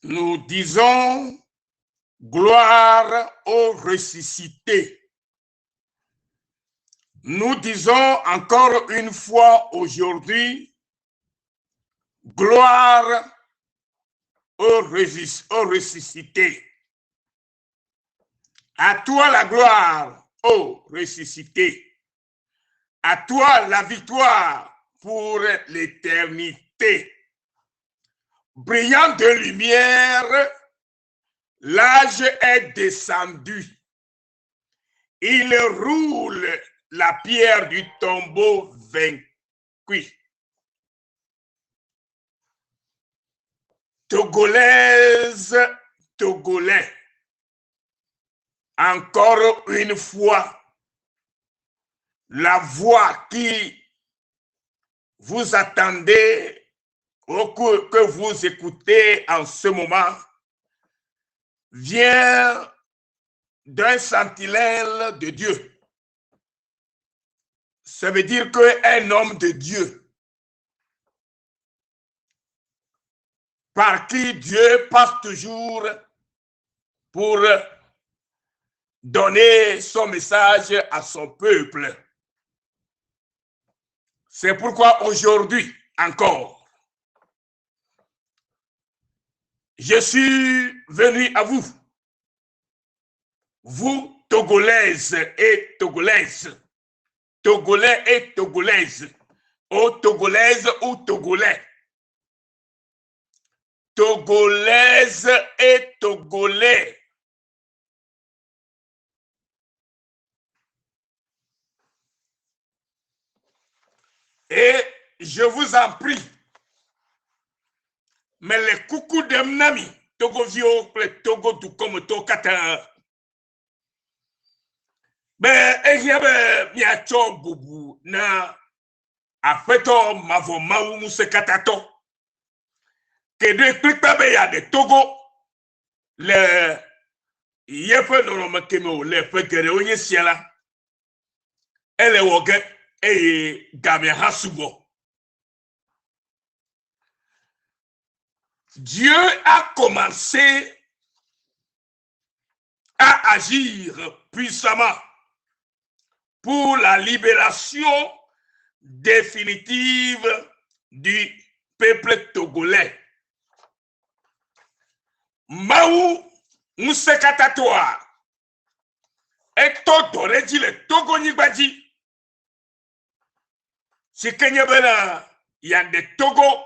Nous disons gloire au ressuscité. Nous disons encore une fois aujourd'hui gloire au ressuscité. À toi la gloire, ô ressuscité. À toi la victoire pour l'éternité. Brillant de lumière, l'âge est descendu. Il roule la pierre du tombeau vaincu. Togolaise, Togolais, encore une fois, la voix qui vous attendez ou que vous écoutez en ce moment vient d'un sentinelle de Dieu. Ça veut dire qu'un homme de Dieu, par qui Dieu passe toujours pour donner son message à son peuple. C'est pourquoi aujourd'hui encore, je suis venu à vous, vous Togolaises et Togolaises, Togolais et Togolaises, ou Togolaises ou Togolais, Togolaises et Togolais. Et je vous en prie, mais les coucous de Mnami, Togo Vio, Togo du comme Tokata, ben, ehiabe miacho bubu na afeto mavo mau musekatato. Que de clipper ya de Togo, le yefe normalement kemo le fekere onye siala, ele woge et gamia hasubo. Dieu a commencé à agir puissamment pour la libération définitive du peuple togolais. Maou Musekatatoa et Todoreji le Togo Nibadi. Si Kenya Bena Yande Togo,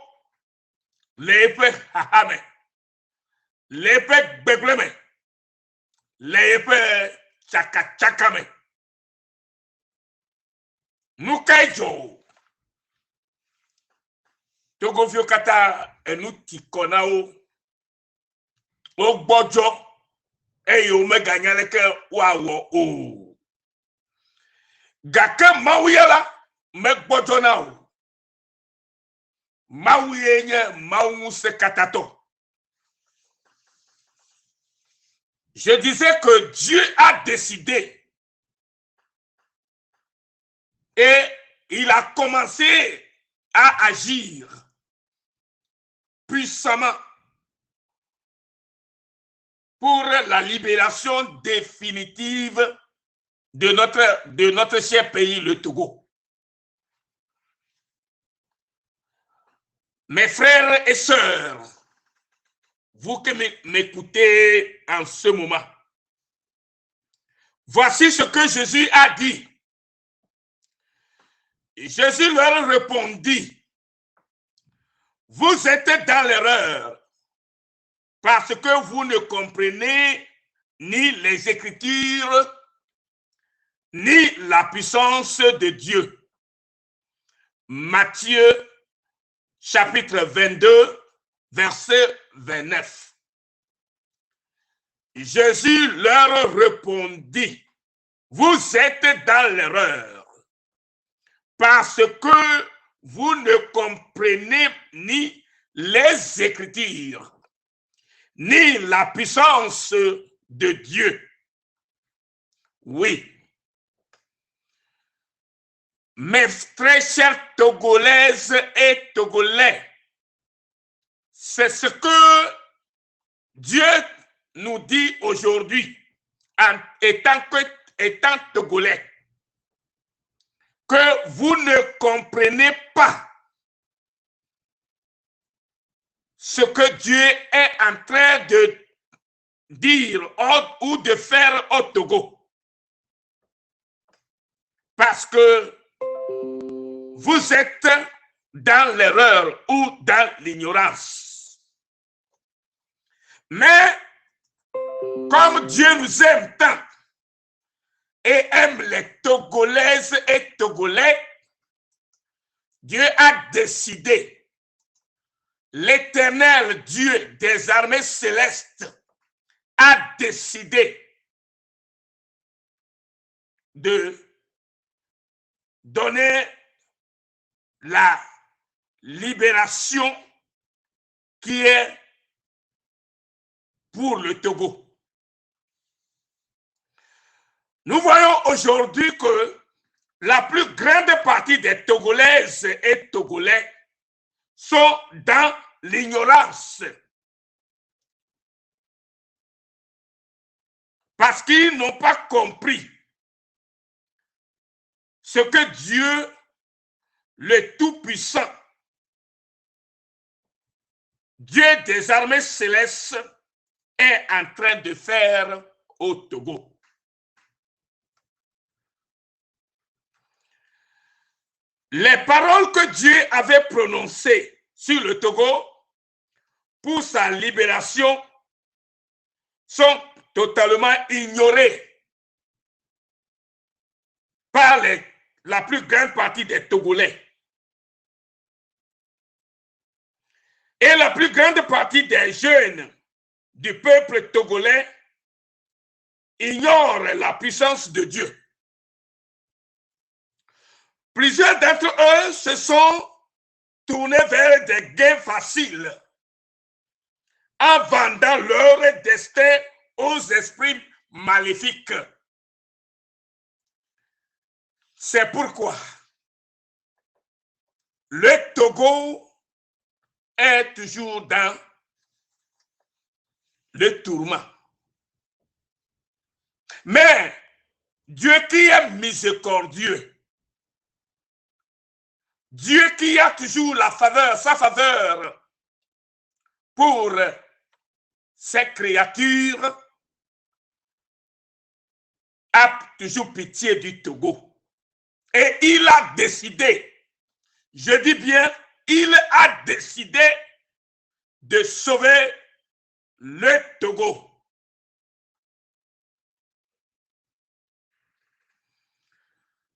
l'effet Hahame, l'effet Begleme, l'effet Chakachakame. Nukaijo Togo Fiokata Enuti Konao Ogbojo Eyo Meganyaleke Wawo O Gake Mauyela Megbojo Nao Mauyenye Maumuse Katato. Je disais que Dieu a décidé et il a commencé à agir puissamment pour la libération définitive de notre cher pays, le Togo. Mes frères et sœurs, vous qui m'écoutez en ce moment, voici ce que Jésus a dit. Jésus leur répondit, vous êtes dans l'erreur parce que vous ne comprenez ni les Écritures, ni la puissance de Dieu. Matthieu, chapitre 22, verset 29. Jésus leur répondit, vous êtes dans l'erreur parce que vous ne comprenez ni les Écritures, ni la puissance de Dieu. Oui. Mes très chers Togolaises et Togolais, c'est ce que Dieu nous dit aujourd'hui, étant Togolais, que vous ne comprenez pas ce que Dieu est en train de dire ou de faire au Togo. Parce que vous êtes dans l'erreur ou dans l'ignorance. Mais comme Dieu nous aime tant et aime les Togolaises et Togolais, Dieu a décidé, l'Éternel Dieu des armées célestes a décidé de donner la libération qui est pour le Togo. Nous voyons aujourd'hui que la plus grande partie des Togolaises et Togolais sont dans l'ignorance. Parce qu'ils n'ont pas compris ce que Dieu, le Tout-Puissant, Dieu des armées célestes, est en train de faire au Togo. Les paroles que Dieu avait prononcées sur le Togo pour sa libération sont totalement ignorées par la plus grande partie des Togolais. Et la plus grande partie des jeunes du peuple togolais ignorent la puissance de Dieu. Plusieurs d'entre eux se sont tournés vers des gains faciles en vendant leur destin aux esprits maléfiques. C'est pourquoi le Togo est toujours dans le tourment. Mais Dieu qui est miséricordieux, Dieu qui a toujours la faveur, sa faveur pour ses créatures, a toujours pitié du Togo. Et il a décidé, je dis bien, il a décidé de sauver le Togo.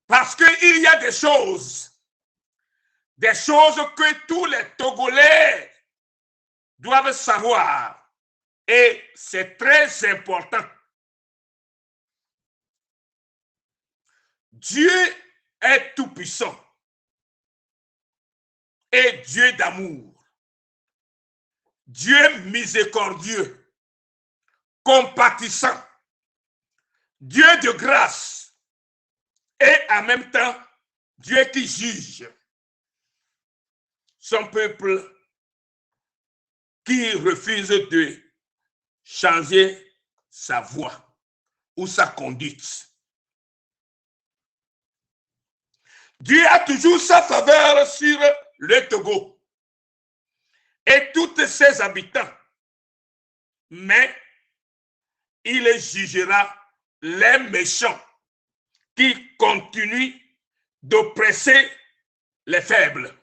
Parce qu'il y a des choses que tous les Togolais doivent savoir. Et c'est très important. Dieu est tout-puissant et Dieu d'amour. Dieu miséricordieux, compatissant, Dieu de grâce et en même temps Dieu qui juge son peuple qui refuse de changer sa voie ou sa conduite. Dieu a toujours sa faveur sur le Togo et tous ses habitants, mais il jugera les méchants qui continuent d'oppresser les faibles.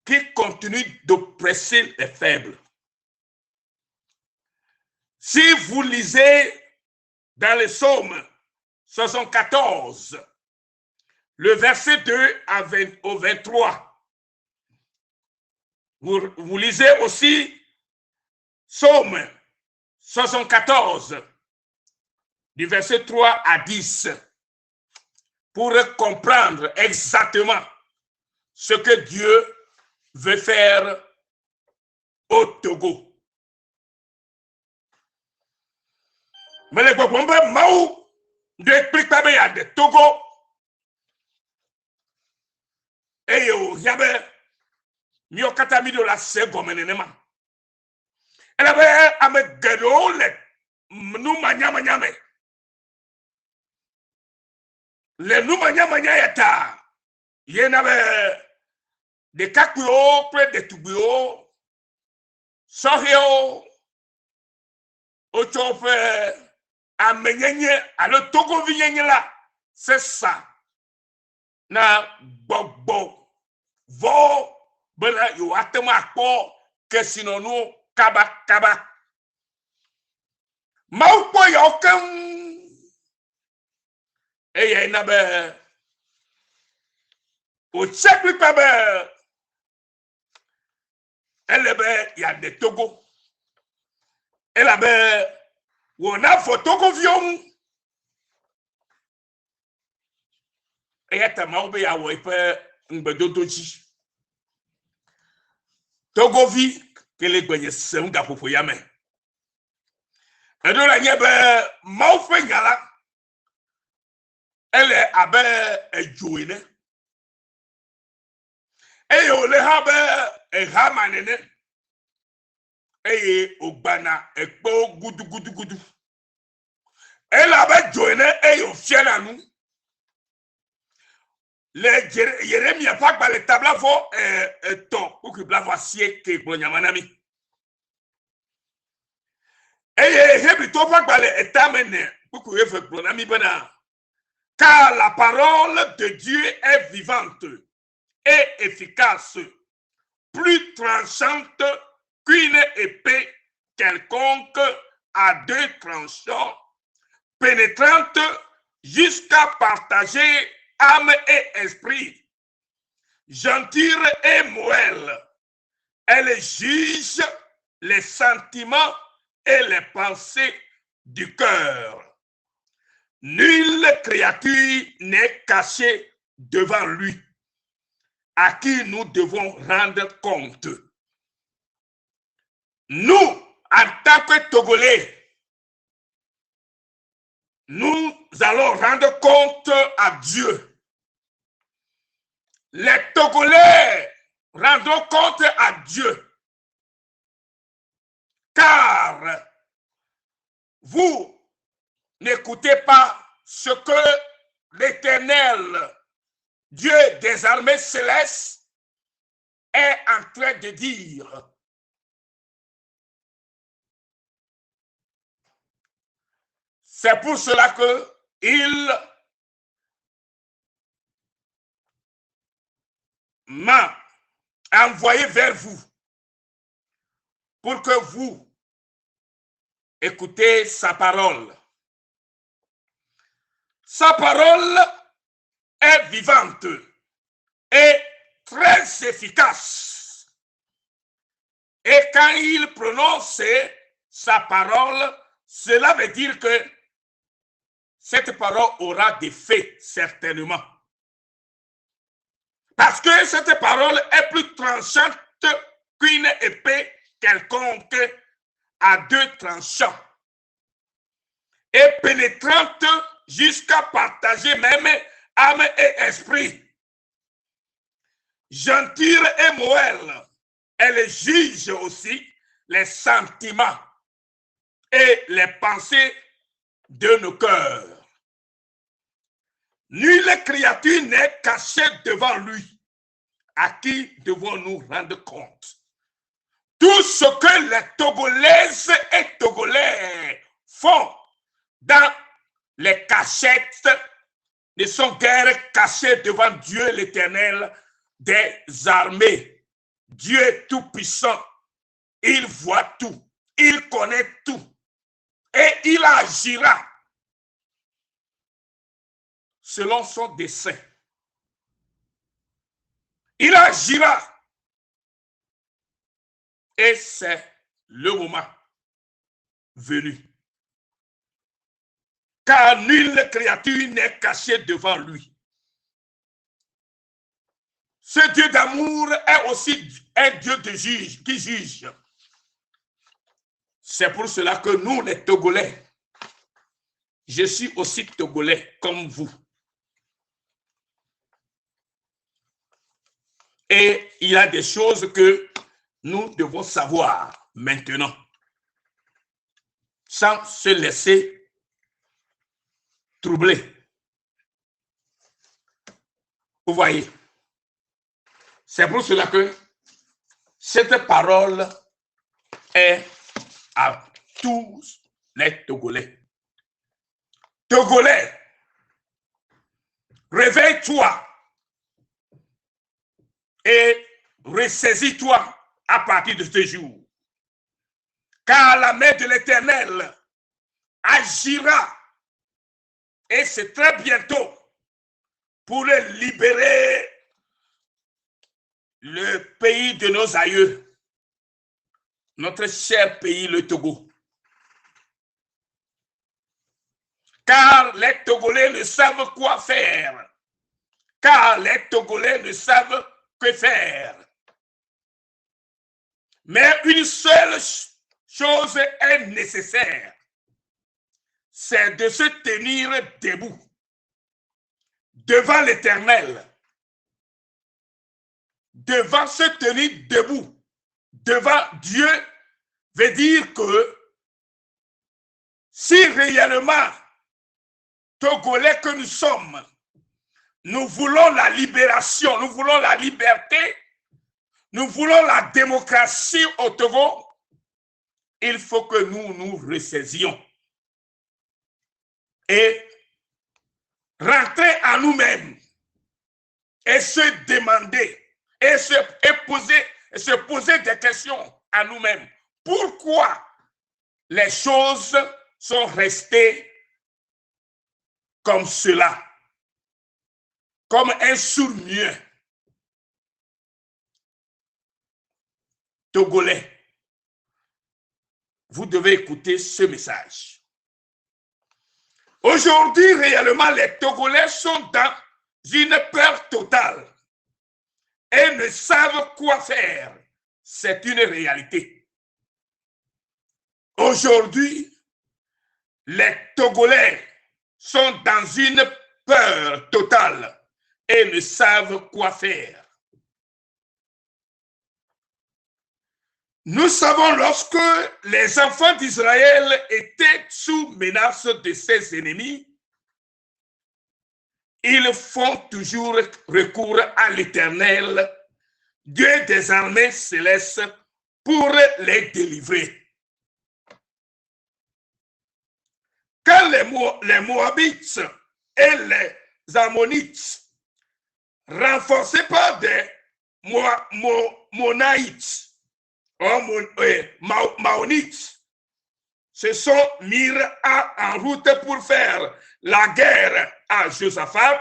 Qui continuent d'oppresser les faibles. Si vous lisez dans les psaumes 74, le verset 2 au 23, vous lisez aussi psaume 74, du verset 3 à 10, pour comprendre exactement ce que Dieu veut faire au Togo. Mais les Bobombe Maou de expliquer à de Togo et yo yabe mio katami de la segomenema Elle avait à me guérir nous manyamanyame. Les nous manyamanya yata. Il y en avait des kakuyo, près de tubuyo, sohio, ochofe, amenyenye, alors togo vinyenye là. C'est ça. Na bobo, vo, bela yo atema ko, que sinon nous, kaba. Maupo yokem. Et il y a au siècle pas elle y a des Togo. Elle avait on a photo convion. Et il y a tellement de ya wipe nbedodoji. Togo vi que les gagner c'est un gars pour yame. Et donc la nyebe maufe ngala. Elle est abe jouine. Et on le habe hamanene. Et ogbana ekpo gudu. Elle avait joiné et au fiel à nous. Les Jérémie a pas le tableau fort ton ou que blavo sié que pour nyamanami. Et hebito pas le etamene pour que fait pour nami bana. Car la parole de Dieu est vivante et efficace, plus tranchante qu'une épée quelconque à deux tranchants, pénétrante jusqu'à partager âme et esprit, gentille et moelle. Elle juge les sentiments et les pensées du cœur. Nulle créature n'est cachée devant lui, à qui nous devons rendre compte. Nous, en tant que Togolais, nous allons rendre compte à Dieu. Les Togolais rendront compte à Dieu. Car vous n'écoutez pas ce que l'Éternel, Dieu des armées célestes, est en train de dire. C'est pour cela qu'il m'a envoyé vers vous pour que vous écoutez sa parole. Sa parole est vivante et très efficace. Et quand il prononce sa parole, cela veut dire que cette parole aura des faits, certainement. Parce que cette parole est plus tranchante qu'une épée quelconque à deux tranchants. Et pénétrante jusqu'à partager même âme et esprit. Gentille et moelle, elle juge aussi les sentiments et les pensées de nos cœurs. Nulle créature n'est cachée devant lui, à qui devons-nous rendre compte. Tout ce que les Togolaises et Togolais font dans les cachettes ne sont guère cachés devant Dieu l'Éternel des armées. Dieu tout-puissant, il voit tout, il connaît tout et il agira selon son dessein. Il agira et c'est le moment venu. Car nulle créature n'est cachée devant lui. Ce Dieu d'amour est aussi un Dieu de juge, qui juge. C'est pour cela que nous, les Togolais, je suis aussi Togolais comme vous. Et il y a des choses que nous devons savoir maintenant. sans se laisser troubler. Vous voyez, c'est pour cela que cette parole est à tous les Togolais. Togolais, réveille-toi et ressaisis-toi à partir de ce jour. Car la main de l'Éternel agira, et c'est très bientôt, pour libérer le pays de nos aïeux, notre cher pays, le Togo. Car les Togolais ne savent quoi faire. Car les Togolais ne savent que faire. Mais une seule chose est nécessaire, c'est de se tenir debout devant l'Éternel, devant se tenir debout devant Dieu, veut dire que si réellement Togolais que nous sommes, nous voulons la libération, nous voulons la liberté, nous voulons la démocratie au Togo, il faut que nous nous ressaisissions et rentrer en nous-mêmes et se demander et se poser des questions à nous-mêmes. Pourquoi les choses sont restées comme cela, comme un sourd-muet? Togolais, vous devez écouter ce message. Aujourd'hui, réellement, les Togolais sont dans une peur totale et ne savent quoi faire. C'est une réalité. Aujourd'hui, les Togolais sont dans une peur totale et ne savent quoi faire. Nous savons, lorsque les enfants d'Israël étaient sous menace de ses ennemis, ils font toujours recours à l'Éternel, Dieu des armées célestes, pour les délivrer. Quand les Moabites et les Ammonites, renforcés par des Monaïtes, Maonites, se sont mis en route pour faire la guerre à Josaphat,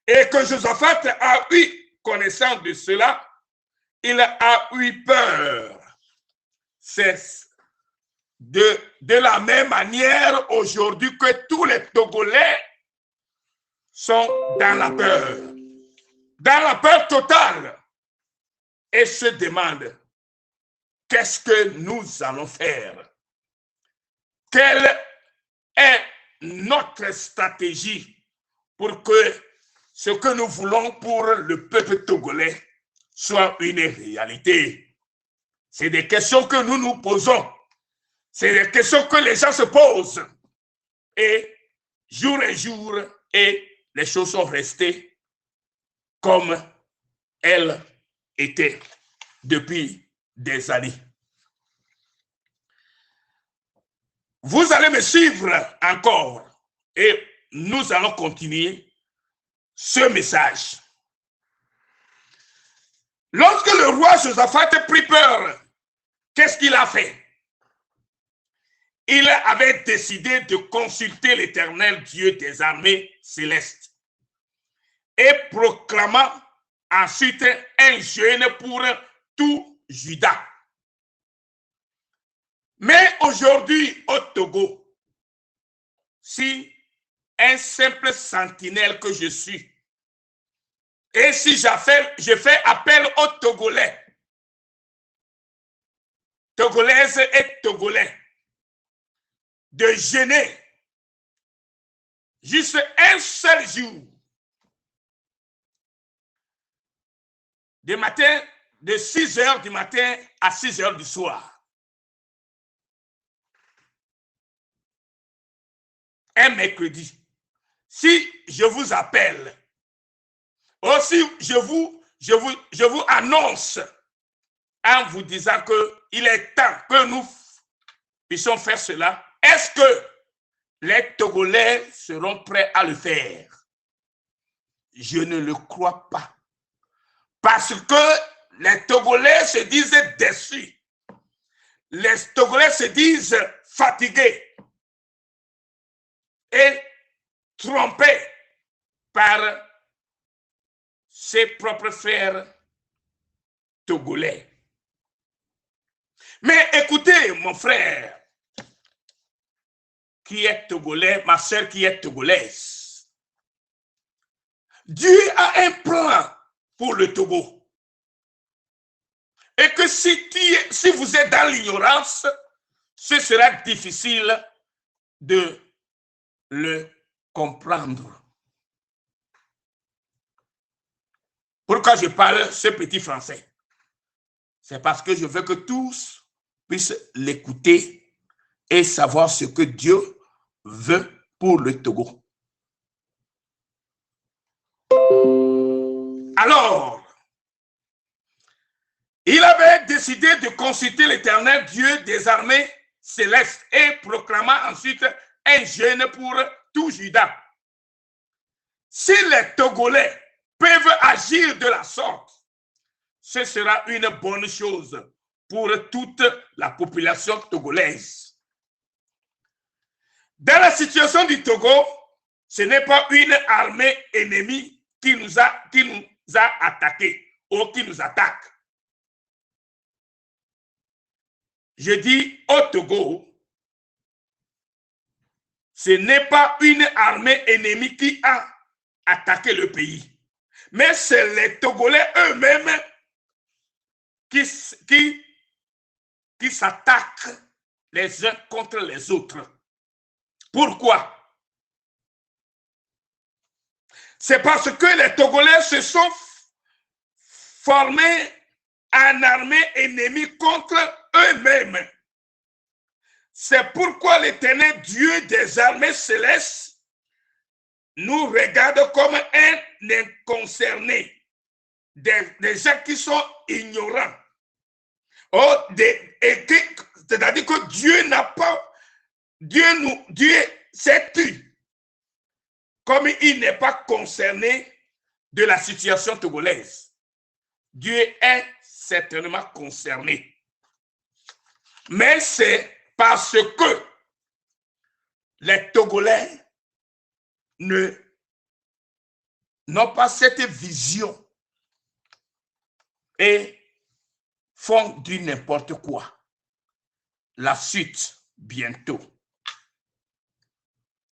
et que Josaphat a eu connaissance de cela, il a eu peur. C'est de la même manière aujourd'hui que tous les Togolais sont dans la peur totale, et se demandent: qu'est-ce que nous allons faire? Quelle est notre stratégie pour que ce que nous voulons pour le peuple togolais soit une réalité? C'est des questions que nous nous posons. C'est des questions que les gens se posent. Et jour et jour, et les choses sont restées comme elles étaient depuis des années. Vous allez me suivre encore et nous allons continuer ce message. Lorsque le roi Josaphat prit peur, qu'est-ce qu'il a fait? Il avait décidé de consulter l'Éternel Dieu des armées célestes et proclama ensuite un jeûne pour tout Juda. Mais aujourd'hui, au Togo, si un simple sentinelle que je suis, et si je fais appel aux Togolais, Togolaises et Togolais, de jeûner juste un seul jour, de 6 heures du matin à 6 heures du soir, un mercredi, si je vous appelle, aussi je vous annonce en vous disant qu'il est temps que nous puissions faire cela, est-ce que les Togolais seront prêts à le faire? Je ne le crois pas. Parce que les Togolais se disent déçus. Les Togolais se disent fatigués et trompés par ses propres frères togolais. Mais écoutez, mon frère qui est togolais, ma soeur qui est togolaise, Dieu a un plan pour le Togo. Et que si vous êtes dans l'ignorance, ce sera difficile de le comprendre. Pourquoi je parle ce petit français? C'est parce que je veux que tous puissent l'écouter et savoir ce que Dieu veut pour le Togo. Alors, il avait décidé de consulter l'Éternel Dieu des armées célestes et proclama ensuite un jeûne pour tout Juda. Si les Togolais peuvent agir de la sorte, ce sera une bonne chose pour toute la population togolaise. Dans la situation du Togo, ce n'est pas une armée ennemie qui nous a attaqués ou qui nous attaque. Je dis au Togo, ce n'est pas une armée ennemie qui a attaqué le pays, mais c'est les Togolais eux-mêmes qui s'attaquent les uns contre les autres. Pourquoi? C'est parce que les Togolais se sont formés en armée ennemie contre eux-mêmes. C'est pourquoi l'Éternel Dieu des armées célestes nous regarde comme un inconcerné, des gens qui sont ignorants. C'est-à-dire que Dieu n'a pas, Dieu s'est tu, comme il n'est pas concerné de la situation togolaise. Dieu est certainement concerné. Mais c'est parce que les Togolais n'ont pas cette vision et font du n'importe quoi. La suite, bientôt.